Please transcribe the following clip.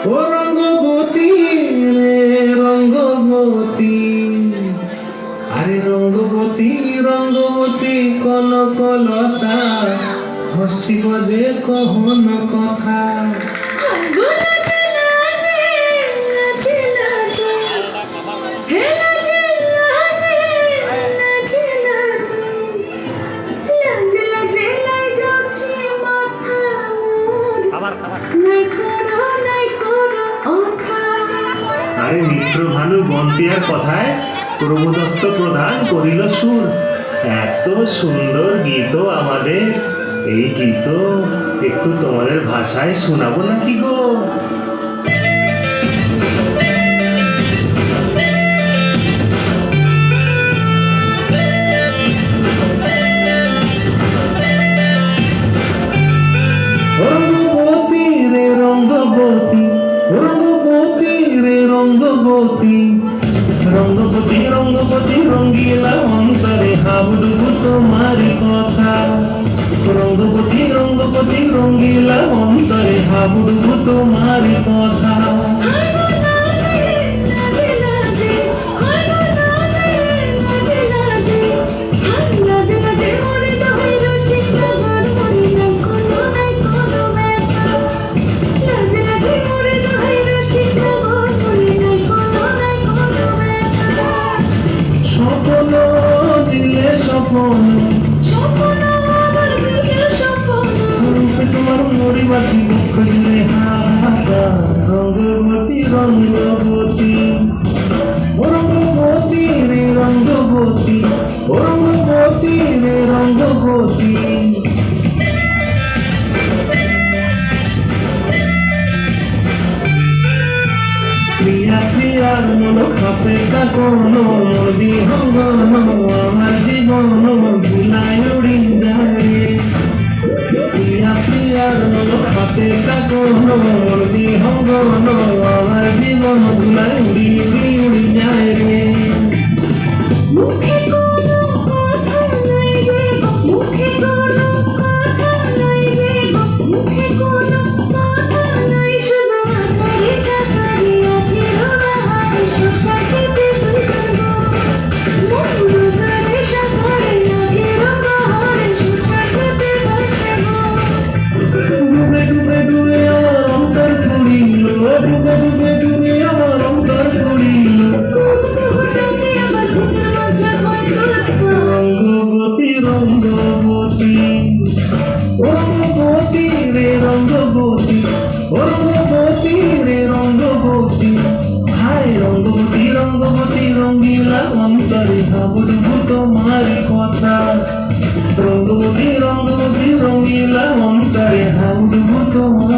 ও রঙ্গবতী রে রঙ্গবতী, আরে রঙ্গবতী রঙ্গবতী কনকলতা, হসিব দে কহন কথা। আরে মিত্র ভানু বন্তিয়ার কথায় প্রভুদত্ত প্রধান করিল সুর। এত সুন্দর গীত আমাদের, এই গীত একটু তোমাদের ভাষায় শোনাবো নাকি গো? রঙ্গবতী রে রঙ্গবতী, রঙ্গবতী রে রঙ্গবতী, রঙ্গবতী রঙ্গবতী রঙ্গিলা অন্তরে হাবুডুবু তোমারি কথা। রঙ্গবতী রঙ্গবতী রঙ্গিলা অন্তরে হাবুডুবু তোমারি কথা। স্বপ্ন দিলে স্বপ্ন, রূপে তোমার মরিবাসী দুঃখ জুড়ে হাহাকার। রঙ্গবতী রঙ্গবতী, ও রঙ্গবতী রে রঙ্গবতী, ও রঙ্গবতী রে রঙ্গবতী। প্রিয়া প্রিয়ার মন খাপে কাকন, মোদি হঙ্গন আমার জীবন ভুলাই উড়ি যায়। প্রিয়া প্রিয়ার মন খাপে কাকন, মোদি হঙ্গন আমার জীবন ভুলাই উড়ি উড়ি যায় রে। ডুবে ডুবে ডুবে আমার অন্তর পুরিল, ডুবে ডুবে ডুবে আমার অন্তর পুরিল। রঙ্গবতী রঙ্গবতী, রঙ্গবতী রে রঙ্গবতী, রঙ্গবতী রে রঙ্গবতী। হায় রঙ্গবতী রঙ্গবতী রঙ্গিলা অন্তরে হাবুডুবু তোমারি কথা। রঙ্গবতী রঙ্গবতী রঙ্গিলা অন্তরে হাবুডুবু তোমার